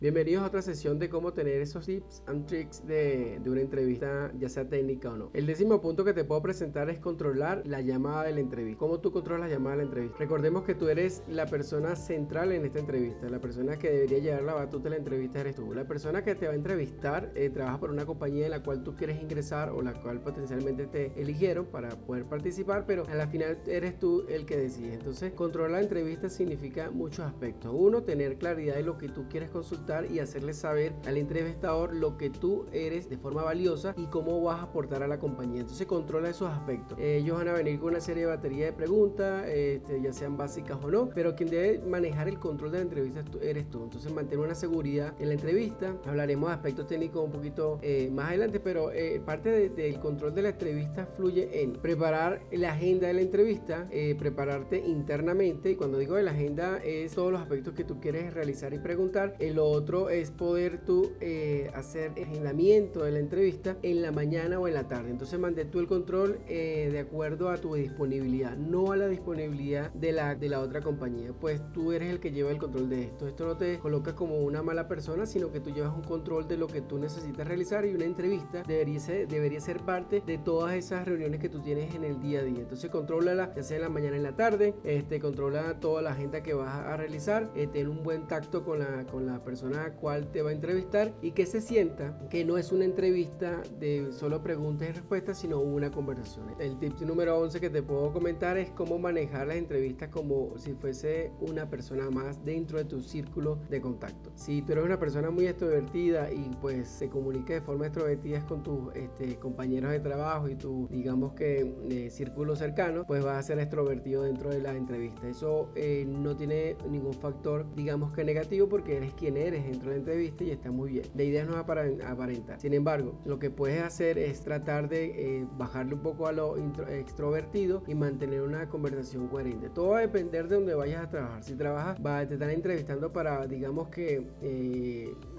Bienvenidos a otra sesión de cómo tener esos tips and tricks de una entrevista, ya sea técnica o no. El 10.º punto que te puedo presentar es controlar la llamada de la entrevista. ¿Cómo tú controlas la llamada de la entrevista? Recordemos que tú eres la persona central en esta entrevista. La persona que debería llevar la batuta de la entrevista eres tú. La persona que te va a entrevistar trabaja por una compañía en la cual tú quieres ingresar o la cual potencialmente te eligieron para poder participar, pero a la final eres tú el que decide. Entonces, controlar la entrevista significa muchos aspectos. Uno, tener claridad de lo que tú quieres consultar y hacerle saber al entrevistador lo que tú eres de forma valiosa y cómo vas a aportar a la compañía. Entonces controla esos aspectos. Ellos van a venir con una serie de batería de preguntas, ya sean básicas o no, pero quien debe manejar el control de la entrevista eres tú. Entonces mantén una seguridad en la entrevista. Hablaremos de aspectos técnicos un poquito más adelante, pero parte del control de la entrevista fluye en preparar la agenda de la entrevista, prepararte internamente, y cuando digo de la agenda es todos los aspectos que tú quieres realizar y preguntar. Lo otro es poder tú hacer el agendamiento de la entrevista en la mañana o en la tarde. Entonces mantén tú el control de acuerdo a tu disponibilidad, no a la disponibilidad de la otra compañía, pues tú eres el que lleva el control de esto. Esto no te coloca como una mala persona, sino que tú llevas un control de lo que tú necesitas realizar, y una entrevista debería ser parte de todas esas reuniones que tú tienes en el día a día. Entonces contrólala, ya sea en la mañana o en la tarde, controla toda la agenda que vas a realizar, ten un buen tacto con la persona a cual te va a entrevistar, y que se sienta que no es una entrevista de solo preguntas y respuestas, sino una conversación. El tip número 11 que te puedo comentar es cómo manejar las entrevistas como si fuese una persona más dentro de tu círculo de contacto. Si tú eres una persona muy extrovertida y pues se comunica de forma extrovertida con tus compañeros de trabajo y tu, digamos que círculo cercano, pues vas a ser extrovertido dentro de la entrevista. Eso no tiene ningún factor, digamos que negativo, porque eres quien eres dentro de la entrevista y está muy bien. La idea no es aparentar. Sin embargo, lo que puedes hacer es tratar de bajarle un poco a lo extrovertido y mantener una conversación coherente. Todo va a depender de donde vayas a trabajar. Si trabajas, te están entrevistando para, digamos que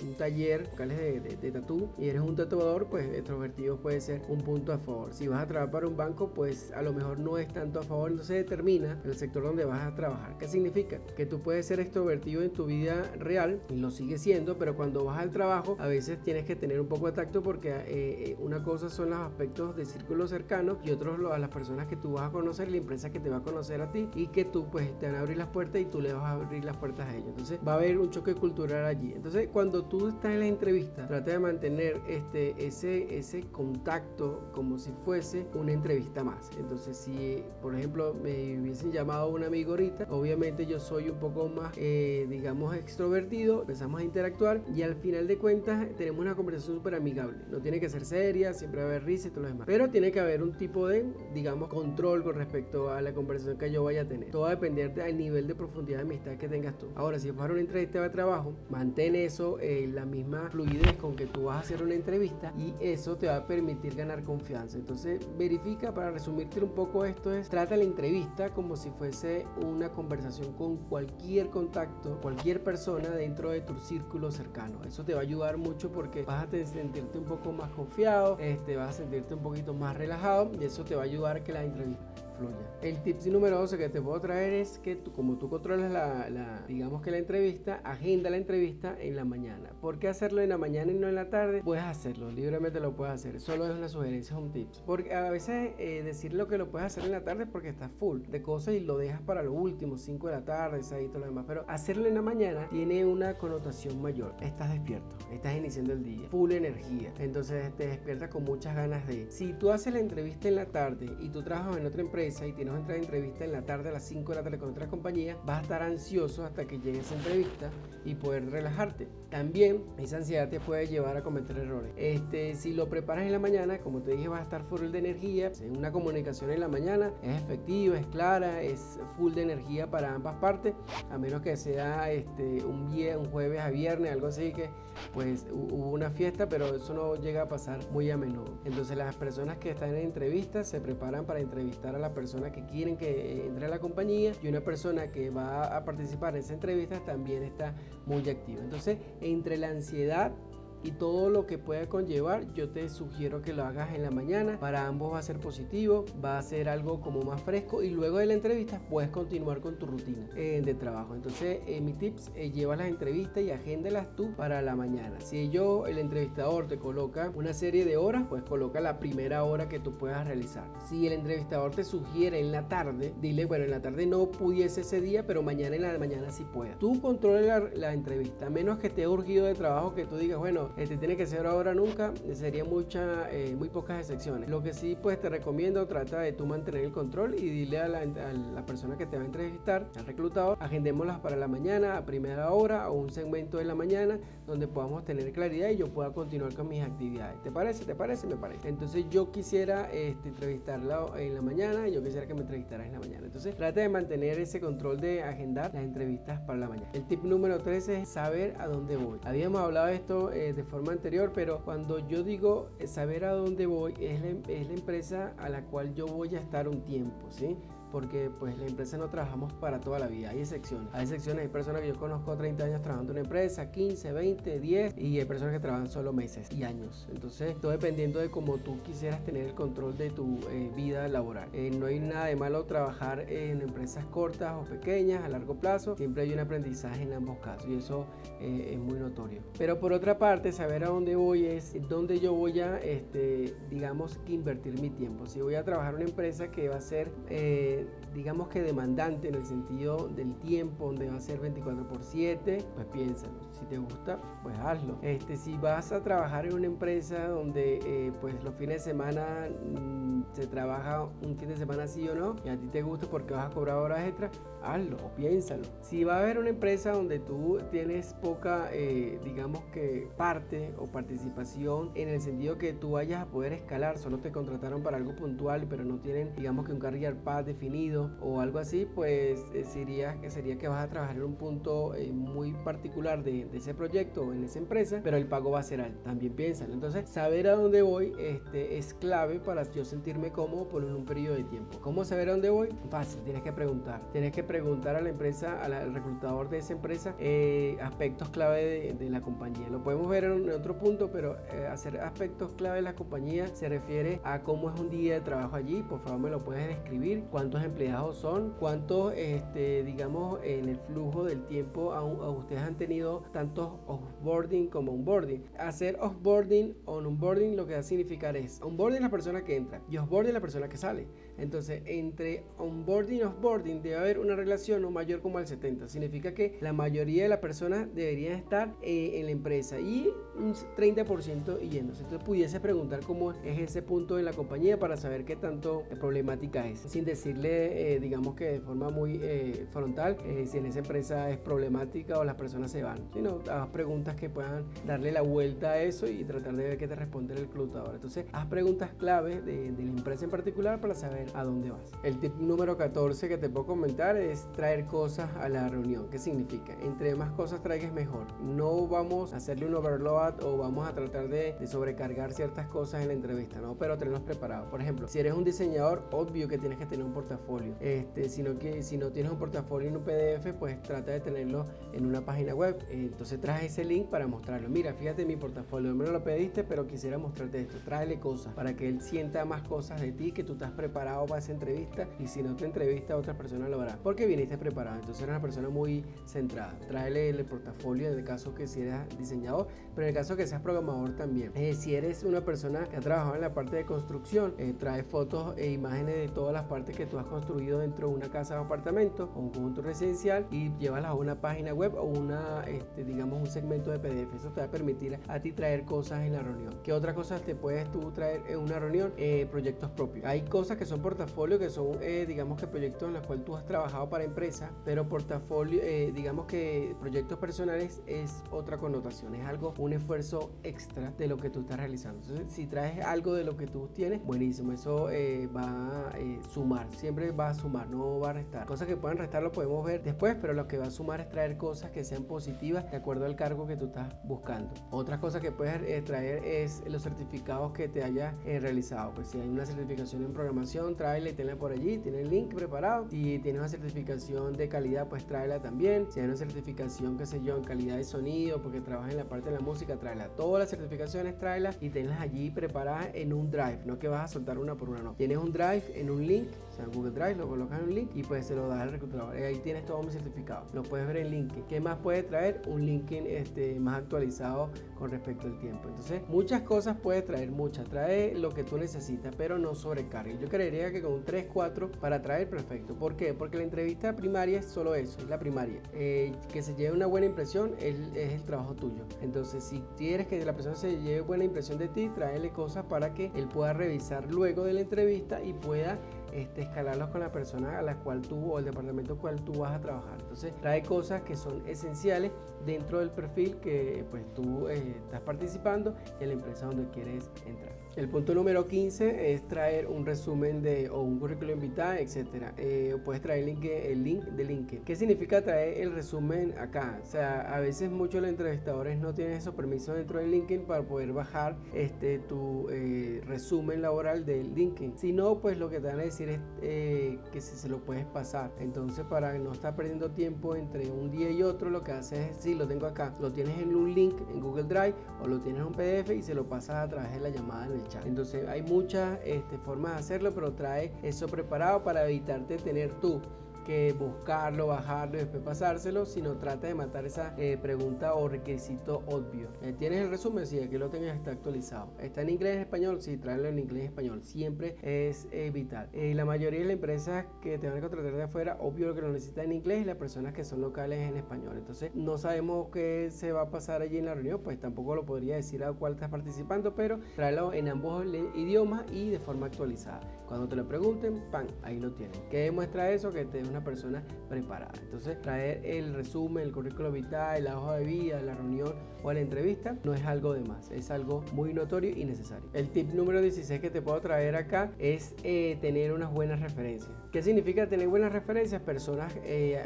un taller de tatú y eres un tatuador, pues extrovertido puede ser un punto a favor. Si vas a trabajar para un banco, pues a lo mejor no es tanto a favor. Entonces determina el sector donde vas a trabajar. ¿Qué significa? Que tú puedes ser extrovertido en tu vida real y lo sigues siendo, pero cuando vas al trabajo a veces tienes que tener un poco de tacto, porque una cosa son los aspectos de círculo cercano y otros a las personas que tú vas a conocer, la empresa que te va a conocer a ti, y que tú pues te van a abrir las puertas y tú le vas a abrir las puertas a ellos. Entonces va a haber un choque cultural allí. Entonces cuando tú estás en la entrevista, trata de mantener ese contacto como si fuese una entrevista más. Entonces si por ejemplo me hubiesen llamado un amigo ahorita, obviamente yo soy un poco más digamos extrovertido, empezamos a interactuar y al final de cuentas tenemos una conversación súper amigable. No tiene que ser seria, siempre va a haber risa y todo lo demás, pero tiene que haber un tipo de, digamos, control con respecto a la conversación que yo vaya a tener. Todo va a depender del nivel de profundidad de amistad que tengas tú. Ahora, si es para una entrevista de trabajo, mantén eso, la misma fluidez con que tú vas a hacer una entrevista, y eso te va a permitir ganar confianza. Entonces verifica, para resumirte un poco esto, trata la entrevista como si fuese una conversación con cualquier contacto, cualquier persona dentro de tu círculo cercano. Eso te va a ayudar mucho porque vas a sentirte un poco más confiado, vas a sentirte un poquito más relajado, y eso te va a ayudar a que la entrevista fluya. El tip número 12 que te puedo traer es que como tú controlas digamos que la entrevista, agenda la entrevista en la mañana. ¿Por qué hacerlo en la mañana y no en la tarde? Puedes hacerlo, libremente lo puedes hacer. Solo es una sugerencia, un tips. Porque a veces decir lo que lo puedes hacer en la tarde es porque estás full de cosas y lo dejas para lo último, 5 de la tarde, 6 y todo lo demás. Pero hacerlo en la mañana tiene una connotación mayor. Estás despierto, estás iniciando el día, full energía. Entonces te despiertas con muchas ganas de... Si tú haces la entrevista en la tarde y tú trabajas en otra empresa y tienes otra entrevista en la tarde a las 5 de la tarde con otra compañía, vas a estar ansioso hasta que llegue esa entrevista y poder relajarte. También esa ansiedad te puede llevar a cometer errores. Si lo preparas en la mañana, como te dije, vas a estar full de energía. Una comunicación en la mañana es efectiva, es clara, es full de energía para ambas partes, a menos que sea un jueves a viernes, algo así, que pues hubo una fiesta, pero eso no llega a pasar muy a menudo. Entonces las personas que están en entrevistas se preparan para entrevistar a la persona que quieren que entre a la compañía, y una persona que va a participar en esa entrevista también está muy activa. Entonces, entre la ansiedad y todo lo que pueda conllevar, yo te sugiero que lo hagas en la mañana. Para ambos va a ser positivo, va a ser algo como más fresco y luego de la entrevista puedes continuar con tu rutina de trabajo. Entonces mi tips, lleva las entrevistas y agéndalas tú para la mañana. Si el entrevistador te coloca una serie de horas, pues coloca la primera hora que tú puedas realizar. Si el entrevistador te sugiere en la tarde, dile, bueno, en la tarde no pudiese ese día, pero mañana en la mañana sí pueda. Tú controla la entrevista, a menos que esté urgido de trabajo, que tú digas, bueno, tiene que ser ahora nunca, sería muy pocas excepciones. Lo que sí, pues te recomiendo, trata de tú mantener el control y dile a la persona que te va a entrevistar, al reclutador, agendémoslas para la mañana, a primera hora o un segmento de la mañana donde podamos tener claridad y yo pueda continuar con mis actividades. ¿Te parece? ¿Te parece? Me parece. Entonces yo quisiera entrevistarla en la mañana y yo quisiera que me entrevistaras en la mañana. Entonces trata de mantener ese control de agendar las entrevistas para la mañana. El tip número 13 es saber a dónde voy. Habíamos hablado de esto de forma anterior, pero cuando yo digo saber a dónde voy, es la empresa a la cual yo voy a estar un tiempo, ¿sí? Porque pues la empresa no trabajamos para toda la vida, hay excepciones, hay personas que yo conozco 30 años trabajando en una empresa, 15, 20, 10 y hay personas que trabajan solo meses y años. Entonces todo dependiendo de cómo tú quisieras tener el control de tu vida laboral. No hay nada de malo trabajar en empresas cortas o pequeñas a largo plazo, siempre hay un aprendizaje en ambos casos y eso es muy notorio. Pero por otra parte, saber a dónde voy es dónde yo voy a digamos que invertir mi tiempo. Si voy a trabajar en una empresa que va a ser digamos que demandante en el sentido del tiempo, donde va a ser 24/7, pues piénsalo. Si te gusta, pues hazlo. Si vas a trabajar en una empresa donde pues los fines de semana se trabaja un fin de semana sí o no, y a ti te gusta porque vas a cobrar horas extras, hazlo o piénsalo. Si va a haber una empresa donde tú tienes poca, digamos que parte o participación en el sentido que tú vayas a poder escalar, solo te contrataron para algo puntual, pero no tienen, digamos que un career path definido o algo así, pues sería que vas a trabajar en un punto muy particular de ese proyecto o en esa empresa, pero el pago va a ser alto. También piénsalo. Entonces, saber a dónde voy es clave para yo sentirme cómodo por un periodo de tiempo. ¿Cómo saber a dónde voy? Fácil, tienes que preguntar a la empresa, al reclutador de esa empresa, aspectos clave de la compañía. Lo podemos ver en otro punto, pero hacer aspectos clave de la compañía se refiere a cómo es un día de trabajo allí. Por favor, me lo puedes describir, cuántos empleados son, cuántos, digamos, en el flujo del tiempo a ustedes han tenido tantos offboarding como onboarding. Hacer offboarding o onboarding lo que va a significar es onboarding es la persona que entra y offboarding es la persona que sale. Entonces, entre onboarding y offboarding debe haber una relación no mayor como al 70. Significa que la mayoría de las personas deberían estar en la empresa y un 30% yéndose. Entonces, pudiese preguntar cómo es ese punto en la compañía para saber qué tanto problemática es, sin decirle, digamos que de forma muy frontal, si en esa empresa es problemática o las personas se van, sino haz preguntas que puedan darle la vuelta a eso y tratar de ver qué te responde el reclutador. Entonces, haz preguntas clave de la empresa en particular para saber a dónde vas. El tip número 14 que te puedo comentar es traer cosas a la reunión. ¿Qué significa? Entre más cosas traigas mejor. No vamos a hacerle un overload o vamos a tratar de sobrecargar ciertas cosas en la entrevista, ¿no? Pero tenerlos preparados. Por ejemplo, si eres un diseñador, obvio que tienes que tener un portafolio. Si no tienes un portafolio en un PDF, pues trata de tenerlo en una página web. Entonces trae ese link para mostrarlo. Mira, fíjate mi portafolio, no me lo pediste, pero quisiera mostrarte esto. Tráele cosas para que él sienta más cosas de ti, que tú estás preparado para esa entrevista, y si no te entrevista, otras personas lo harán porque viniste preparado. Entonces eres una persona muy centrada. Tráele el portafolio en el caso que si eres diseñador, pero en el caso que seas programador también. Si eres una persona que ha trabajado en la parte de construcción, trae fotos e imágenes de todas las partes que tú has construido dentro de una casa o apartamento o un conjunto residencial y llévalas a una página web o digamos un segmento de PDF. Eso te va a permitir a ti traer cosas en la reunión. ¿Qué otras cosas te puedes tú traer en una reunión? Proyectos propios. Hay cosas que son portafolio, que son digamos que proyectos en los cuales tú has trabajado para empresa, pero portafolio, digamos que proyectos personales es otra connotación, es algo, un esfuerzo extra de lo que tú estás realizando. Entonces, si traes algo de lo que tú tienes, buenísimo, eso va a sumar, siempre va a sumar, no va a restar. Cosas que puedan restar lo podemos ver después, pero lo que va a sumar es traer cosas que sean positivas de acuerdo al cargo que tú estás buscando. Otra cosa que puedes traer es los certificados que te hayas realizado. Pues si hay una certificación en programación, certificación, tráela y tenla por allí, tiene el link preparado. Si tienes una certificación de calidad, pues tráela también. Si hay una certificación, qué sé yo, en calidad de sonido, porque trabajas en la parte de la música, tráela. Todas las certificaciones, tráelas y tenlas allí preparadas en un drive, no que vas a soltar una por una, no. Tienes un drive en un link, o sea, en Google Drive, lo colocas en un link y pues se lo das al reclutador. Y ahí tienes todos mis certificados. Lo puedes ver en LinkedIn. ¿Qué más puede traer? Un LinkedIn más actualizado con respecto al tiempo. Entonces, muchas cosas puede traer, trae lo que tú necesitas, pero no sobrecargue. Yo creería que con un 3, 4 para traer, perfecto. ¿Por qué? Porque la entrevista primaria es solo eso, es la primaria. Que se lleve una buena impresión es el trabajo tuyo. Entonces, si quieres que la persona se lleve buena impresión de ti, tráele cosas para que él pueda revisar luego de la entrevista y pueda escalarlos con la persona a la cual tú o el departamento cual tú vas a trabajar. Entonces trae cosas que son esenciales dentro del perfil que pues tú estás participando y en la empresa donde quieres entrar. El punto número 15 es traer un resumen o un currículum vitae, etcétera. Puedes traer el link de LinkedIn. ¿Qué significa traer el resumen acá? O sea, a veces muchos de los entrevistadores no tienen esos permisos dentro de LinkedIn para poder bajar tu resumen laboral de LinkedIn. Si no, pues lo que te van a decir es que si se lo puedes pasar. Entonces, para no estar perdiendo tiempo entre un día y otro, lo que haces es, sí, lo tengo acá, lo tienes en un link en Google Drive o lo tienes en un PDF y se lo pasas a través de la llamada en el chat. Entonces hay muchas formas de hacerlo, pero trae eso preparado para evitarte tener tú que buscarlo, bajarlo y después pasárselo, sino trata de matar esa pregunta o requisito obvio. ¿Tienes el resumen? Sí, aquí lo tengas, está actualizado. ¿Está en inglés y español? Sí, tráelo en inglés y español. Siempre es vital. La mayoría de las empresas que te van a contratar de afuera, obvio que lo necesitan en inglés y las personas que son locales en español. Entonces, no sabemos qué se va a pasar allí en la reunión, pues tampoco lo podría decir a cuál estás participando, pero tráelo en ambos idiomas y de forma actualizada. Cuando te lo pregunten, ¡pam!, ahí lo tienen. ¿Qué demuestra eso? Que te una persona preparada. Entonces, traer el resumen, el currículo vitae, la hoja de vida, la reunión o la entrevista no es algo de más, es algo muy notorio y necesario. El tip número 16 que te puedo traer acá es tener unas buenas referencias. ¿Qué significa tener buenas referencias? Personas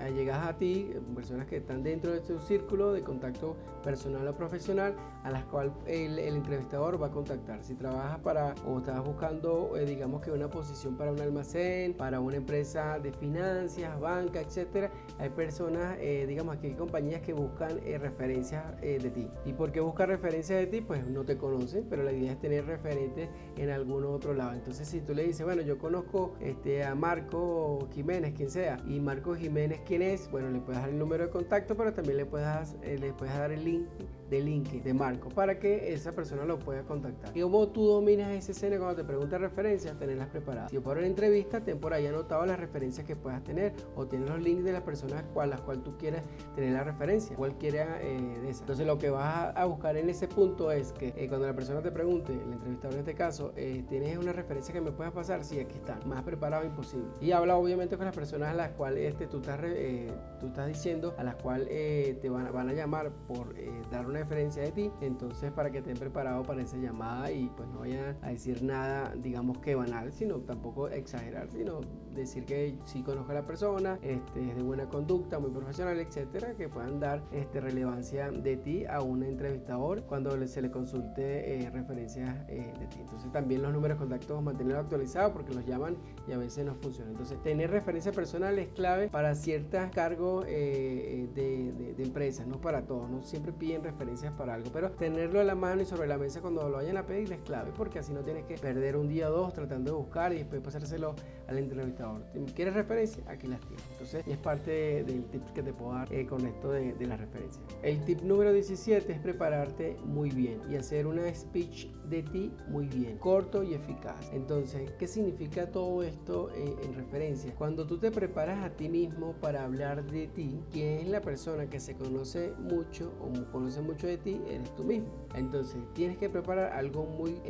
allegadas a ti, personas que están dentro de tu círculo de contacto personal o profesional, a las cuales el entrevistador va a contactar. Si trabajas o estás buscando, digamos que una posición para un almacén, para una empresa de finanzas, banca, etcétera, hay personas, digamos que hay compañías que buscan referencias de ti. ¿Y por qué buscan referencias de ti? Pues no te conocen, pero la idea es tener referentes en algún otro lado. Entonces, si tú le dices, bueno, yo conozco a Marco Jiménez, quien sea, y Marco Jiménez, ¿quién es? Bueno, le puedes dar el número de contacto, pero también le puedes dar el link de LinkedIn de Marco para que esa persona lo pueda contactar. Y como tú dominas esa escena cuando te preguntan referencias, tenerlas preparadas. Si para una entrevista, ten por ahí anotado las referencias que puedas tener o tienes los links de las personas las cuales tú quieras tener la referencia, cualquiera de esas. Entonces, lo que vas a buscar en ese punto es que cuando la persona te pregunte, el entrevistador en este caso, ¿tienes una referencia que me puedas pasar? Sí, aquí está. Más preparado imposible. Y habla obviamente con las personas a las cuales tú estás diciendo, a las cuales te van a llamar por dar una referencia de ti, entonces para que estén preparados para esa llamada y pues no vayan a decir nada, digamos que banal, sino tampoco exagerar, sino decir que sí conozco a la persona, es de buena conducta, muy profesional, etcétera, que puedan dar relevancia de ti a un entrevistador cuando se le consulte referencias de ti. Entonces, también los números de contactos mantenerlos actualizados porque los llaman y a veces no funcionan. Entonces, tener referencia personal es clave para ciertos cargos de empresas, no para todos, no siempre piden referencias para algo, pero tenerlo a la mano y sobre la mesa cuando lo vayan a pedir es clave, porque así no tienes que perder un día o dos tratando de buscar y después pasárselo al entrevistador. ¿Quieres referencia? Aquí las tienes. Entonces, es parte del tip que te puedo dar con esto de las referencias. El tip número 17 es prepararte muy bien y hacer una speech de ti muy bien, corto y eficaz. Entonces, ¿qué significa todo esto en referencia? Cuando tú te preparas a ti mismo para hablar de ti, quién es la persona que se conoce mucho o conoce mucho de ti, eres tú mismo. Entonces, tienes que preparar algo muy,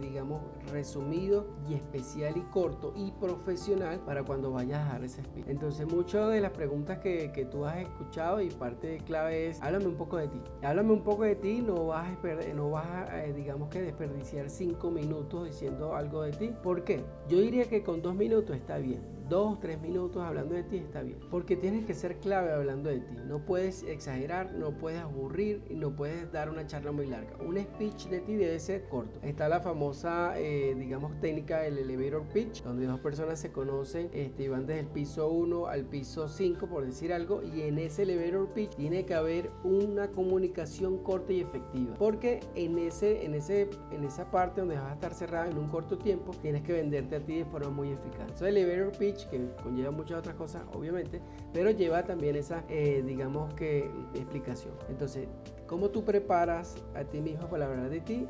digamos, resumido y especial y corto y profesional para cuando vayas a dar ese speech. Entonces, muchas de las preguntas que tú has escuchado y parte clave es, háblame un poco de ti. Háblame un poco de ti, no vas a digamos que desperdiciar 5 minutos diciendo algo de ti. ¿Por qué? Yo diría que con 2 minutos está bien. 2-3 minutos hablando de ti está bien, porque tienes que ser clave hablando de ti. No puedes exagerar, no puedes aburrir y no puedes dar una charla muy larga. Un speech de ti debe ser corto. Está la famosa, digamos, técnica del elevator pitch, donde dos personas se conocen y van desde el piso 1 al piso 5, por decir algo, y en ese elevator pitch tiene que haber una comunicación corta y efectiva, porque en esa parte donde vas a estar cerrada en un corto tiempo, tienes que venderte a ti de forma muy eficaz. Entonces, el elevator pitch, que conlleva muchas otras cosas, obviamente, pero lleva también esa, digamos que, explicación. Entonces, ¿cómo tú preparas a ti mismo para hablar de ti?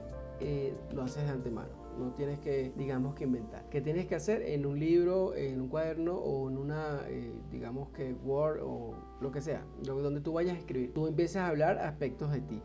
Lo haces de antemano. No tienes que, digamos, que inventar. ¿Qué tienes que hacer? En un libro, en un cuaderno o en una, digamos que Word o lo que sea, donde tú vayas a escribir. Tú empiezas a hablar aspectos de ti.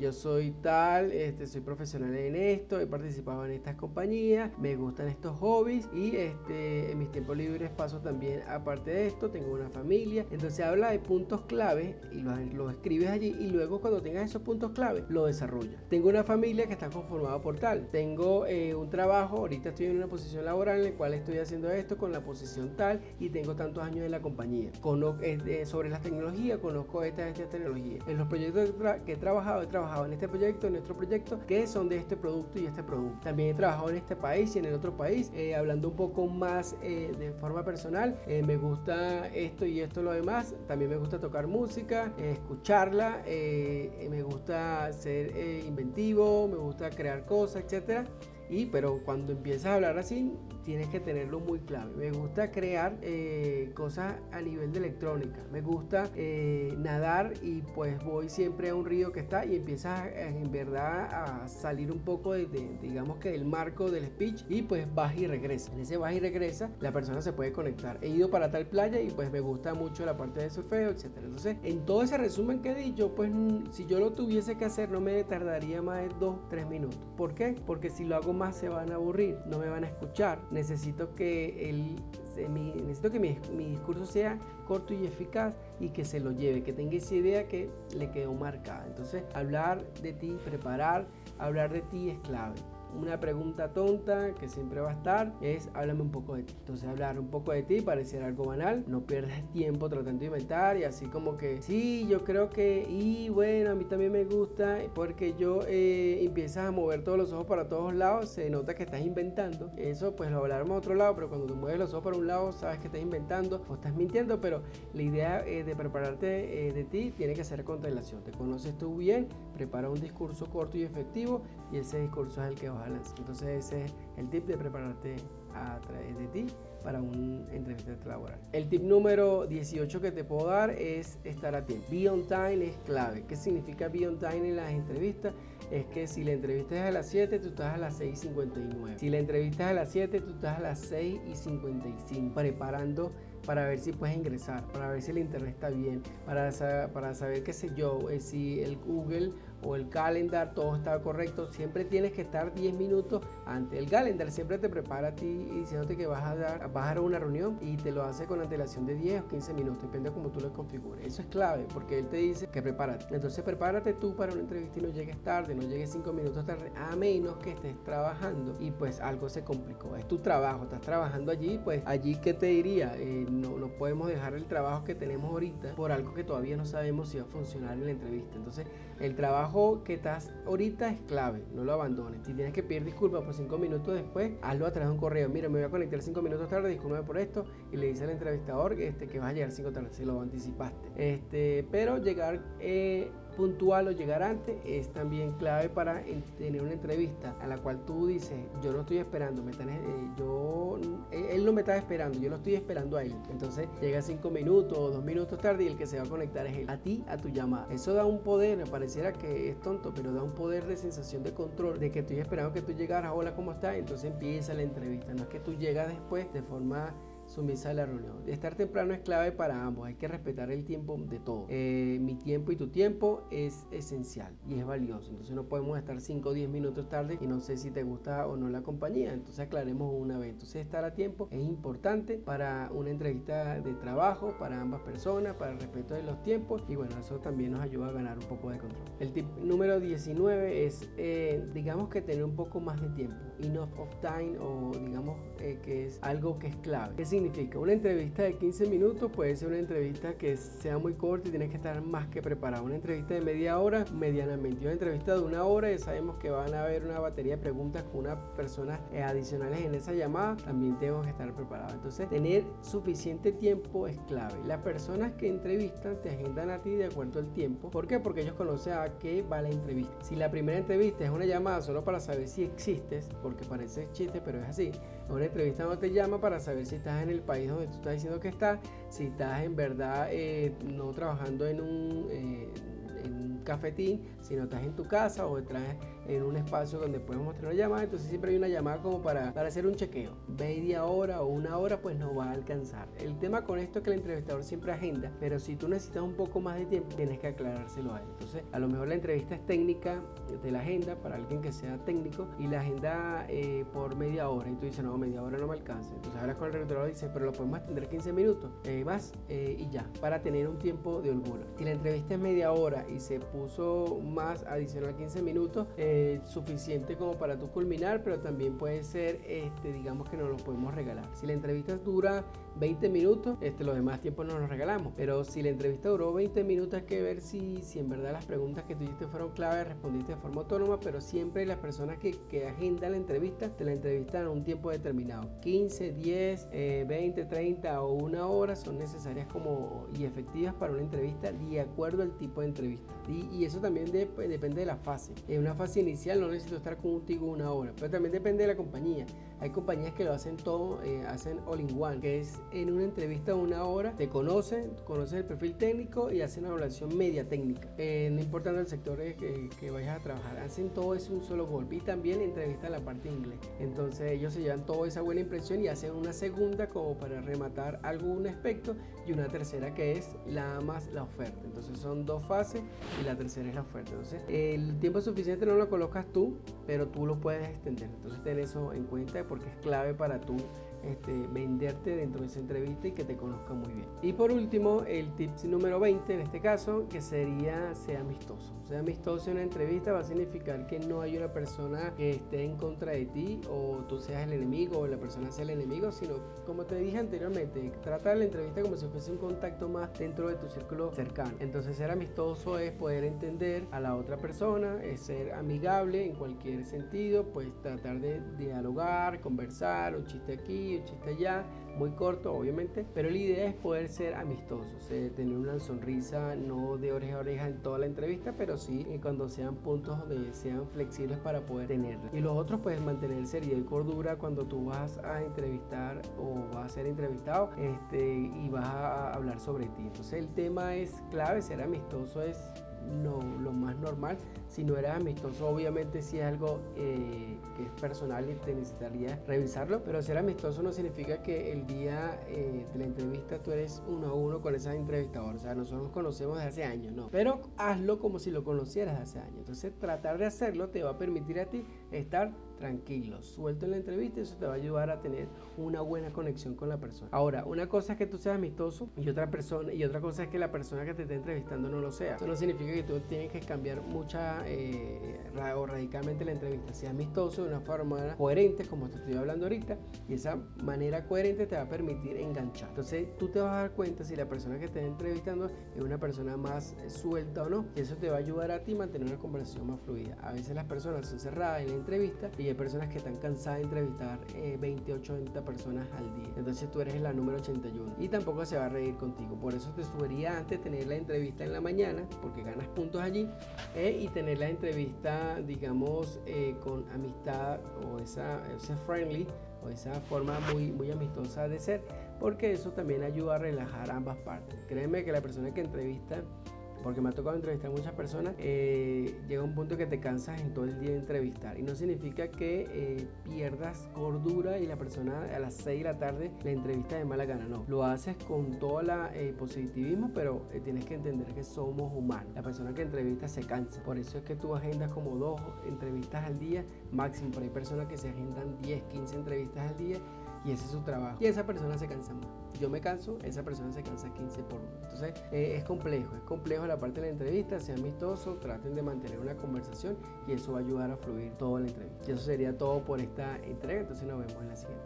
Yo soy tal, soy profesional en esto, he participado en estas compañías, me gustan estos hobbies y en mis tiempos libres paso también, aparte de esto, tengo una familia. Entonces habla de puntos clave y lo escribes allí, y luego cuando tengas esos puntos clave, lo desarrollas. Tengo una familia que está conformada por tal. Tengo un trabajo, ahorita estoy en una posición laboral en la cual estoy haciendo esto con la posición tal y tengo tantos años en la compañía. Sobre las tecnologías, conozco esta tecnología. En los proyectos que he trabajado en este proyecto, en otro proyecto, que son de este producto y este producto. También he trabajado en este país y en el otro país, hablando un poco más de forma personal. Me gusta esto y esto lo demás. También me gusta tocar música, escucharla, me gusta ser inventivo, me gusta crear cosas, etcétera. Pero cuando empiezas a hablar así, tienes que tenerlo muy clave. Me gusta crear cosas a nivel de electrónica. Me gusta nadar y pues voy siempre a un río que está y empiezas en verdad a salir un poco digamos que del marco del speech, y pues vas y regresas. En ese vas y regresa, la persona se puede conectar. He ido para tal playa y pues me gusta mucho la parte de surfeo, etcétera. Entonces, en todo ese resumen que di, yo pues si yo lo tuviese que hacer, no me tardaría más de 2-3 minutos. ¿Por qué? Porque si lo hago más se van a aburrir, no me van a escuchar. Necesito que mi discurso sea corto y eficaz y que se lo lleve, que tenga esa idea que le quedó marcada. Entonces, hablar de ti, hablar de ti es clave. Una pregunta tonta que siempre va a estar es: háblame un poco de ti. Entonces, hablar un poco de ti pareciera algo banal. No pierdas tiempo tratando de inventar y así como que sí, yo creo que, y bueno, a mí también me gusta, porque empiezas a mover todos los ojos para todos lados, se nota que estás inventando. Eso pues lo hablaremos a otro lado, pero cuando tú mueves los ojos para un lado, sabes que estás inventando o estás mintiendo. Pero la idea de prepararte de ti tiene que ser con relación. Te conoces tú bien, prepara un discurso corto y efectivo, y ese discurso es el que vas a lanzar. Entonces, ese es el tip de prepararte a través de ti para una entrevista laboral. El tip número 18 que te puedo dar es estar a tiempo. Be on time es clave. ¿Qué significa be on time en las entrevistas? Es que si la entrevista es a las 7, tú estás a las 6:59. Si la entrevista es a las 7, tú estás a las 6:55 preparando para ver si puedes ingresar, para ver si el internet está bien, para saber, qué sé yo, si el Google o el calendar todo está correcto. Siempre tienes que estar 10 minutos antes. El calendar siempre te prepara a ti diciéndote que vas a dar una reunión, y te lo hace con antelación de 10 o 15 minutos, depende de cómo tú lo configures. Eso es clave, porque él te dice que prepárate. Entonces, prepárate tú para una entrevista y no llegues tarde, no llegues 5 minutos tarde, a menos que estés trabajando y pues algo se complicó. Es tu trabajo, estás trabajando allí, pues allí, ¿qué te diría? No podemos dejar el trabajo que tenemos ahorita por algo que todavía no sabemos si va a funcionar en la entrevista. Entonces, el trabajo que estás ahorita es clave, no lo abandones. Si tienes que pedir disculpas por 5 minutos después, hazlo a través de un correo. Mira, me voy a conectar 5 minutos tarde, discúlpame por esto, y le dice al entrevistador que vas a llegar 5 tarde, si lo anticipaste. Pero llegar puntual o llegar antes es también clave para tener una entrevista a la cual tú dices: yo no estoy esperando, él no me está esperando, yo lo estoy esperando a él. Entonces llega 5 minutos o 2 minutos tarde, y el que se va a conectar es él, a ti, a tu llamada. Eso da un poder, me pareciera que es tonto, pero da un poder de sensación de control, de que estoy esperando que tú llegaras, hola, ¿cómo estás? Entonces empieza la entrevista, no es que tú llegas después de forma sumisa a la reunión. Estar temprano es clave para ambos, hay que respetar el tiempo de todo. Mi tiempo y tu tiempo es esencial y es valioso, entonces no podemos estar 5 o 10 minutos tarde y no sé si te gusta o no la compañía. Entonces aclaremos una vez. Entonces, estar a tiempo es importante para una entrevista de trabajo, para ambas personas, para el respeto de los tiempos, y bueno, eso también nos ayuda a ganar un poco de control. El tip número 19 es digamos que tener un poco más de tiempo. enough of time, o digamos que es algo que es clave. ¿Qué significa? Una entrevista de 15 minutos puede ser una entrevista que sea muy corta y tienes que estar más que preparado. Una entrevista de media hora, medianamente. Una entrevista de una hora, ya sabemos que van a haber una batería de preguntas con unas personas adicionales en esa llamada, también tengo que estar preparado. Entonces, tener suficiente tiempo es clave. Las personas que entrevistan te agendan a ti de acuerdo al tiempo. ¿Por qué? Porque ellos conocen a qué va la entrevista. Si la primera entrevista es una llamada solo para saber si existes, porque parece chiste, pero es así. Una entrevista no te llama para saber si estás en el país donde tú estás diciendo que estás, si estás en verdad no trabajando en un cafetín, sino estás en tu casa o estás en un espacio donde puedes mostrar una llamada. Entonces siempre hay una llamada como para hacer un chequeo. Media hora o una hora pues no va a alcanzar. El tema con esto es que el entrevistador siempre agenda, pero si tú necesitas un poco más de tiempo, tienes que aclarárselo a él. Entonces a lo mejor la entrevista es técnica de la agenda para alguien que sea técnico, y la agenda por media hora, y tú dices no, media hora no me alcanza. Entonces hablas con el reclutador y dices, pero lo podemos extender 15 minutos más y ya, para tener un tiempo de holgura. Si la entrevista es media hora y se puso más adicional 15 minutos, suficiente como para tú culminar, pero también puede ser, digamos que nos lo podemos regalar. Si la entrevista dura 20 minutos, los demás tiempos nos los regalamos, pero si la entrevista duró 20 minutos, hay que ver si en verdad las preguntas que tú hiciste fueron claves, respondiste de forma autónoma, pero siempre las personas que agendan la entrevista, te la entrevistan a un tiempo determinado. 15, 10, 20, 30 o una hora son necesarias y efectivas para una entrevista de acuerdo al tipo de entrevista. Y eso también depende de la fase. En una fase inicial no necesito estar contigo una hora, pero también depende de la compañía. Hay compañías que lo hacen todo, hacen all in one, que es en una entrevista de una hora, te conocen el perfil técnico y hacen una evaluación media técnica. No importando el sector que vayas a trabajar, hacen todo eso un solo golpe, y también entrevistan la parte de inglés. Entonces ellos se llevan toda esa buena impresión y hacen una segunda como para rematar algún aspecto, y una tercera que es la oferta. Entonces son dos fases y la tercera es la oferta. Entonces el tiempo suficiente no lo colocas tú, pero tú lo puedes extender. Entonces ten eso en cuenta porque es clave para tú venderte dentro de esa entrevista y que te conozcan muy bien. Y por último, el tip número 20 en este caso, que sería sea amistoso. Sea amistoso en una entrevista va a significar que no hay una persona que esté en contra de ti, o tú seas el enemigo o la persona sea el enemigo, sino, como te dije anteriormente, tratar la entrevista como si fuese un contacto más dentro de tu círculo cercano. Entonces ser amistoso es poder entender a la otra persona, es ser amigable en cualquier sentido, pues tratar de dialogar, conversar, un chiste aquí, un chiste allá, muy corto obviamente, pero la idea es poder ser amistosos, tener una sonrisa no de oreja a oreja en toda la entrevista, pero sí cuando sean puntos donde sean flexibles para poder tenerla. Y los otros, pues mantener seriedad y cordura cuando tú vas a entrevistar o vas a ser entrevistado y vas a hablar sobre ti. Entonces el tema es clave, ser amistoso es lo más normal. Si no eres amistoso, obviamente si es algo que es personal y te necesitaría revisarlo, pero ser amistoso no significa que el día de la entrevista tú eres uno a uno con ese entrevistador. O sea, nosotros nos conocemos desde hace años, no, pero hazlo como si lo conocieras hace años. Entonces tratar de hacerlo te va a permitir a ti estar tranquilo, suelto en la entrevista, y eso te va a ayudar a tener una buena conexión con la persona. Ahora, una cosa es que tú seas amistoso y otra cosa es que la persona que te esté entrevistando no lo sea. Eso no significa que tú tienes que cambiar o radicalmente la entrevista. Sea amistoso de una forma coherente, como te estoy hablando ahorita, y esa manera coherente te va a permitir enganchar. Entonces tú te vas a dar cuenta si la persona que te está entrevistando es una persona más suelta o no, y eso te va a ayudar a ti a mantener una conversación más fluida. A veces las personas son cerradas en la entrevista y hay personas que están cansadas de entrevistar 28 o 20 personas al día. Entonces tú eres la número 81 y tampoco se va a reír contigo. Por eso te sugeriría antes tener la entrevista en la mañana, porque ganas puntos allí, y tener la entrevista, digamos, con amistad o ese friendly, o esa forma muy amistosa de ser, porque eso también ayuda a relajar ambas partes. Créeme que la persona que entrevista, porque me ha tocado entrevistar a muchas personas, llega un punto que te cansas en todo el día de entrevistar, y no significa que pierdas cordura y la persona a las 6 de la tarde la entrevista de mala gana, no, lo haces con todo el positivismo, pero tienes que entender que somos humanos. La persona que entrevista se cansa, por eso es que tú agendas como 2 entrevistas al día máximo, pero hay personas que se agendan 10, 15 entrevistas al día y ese es su trabajo. Y esa persona se cansa más. Yo me canso, esa persona se cansa 15 por 1. Entonces es complejo la parte de la entrevista. Sean amistosos, traten de mantener una conversación y eso va a ayudar a fluir toda la entrevista. Y eso sería todo por esta entrega, entonces nos vemos en la siguiente.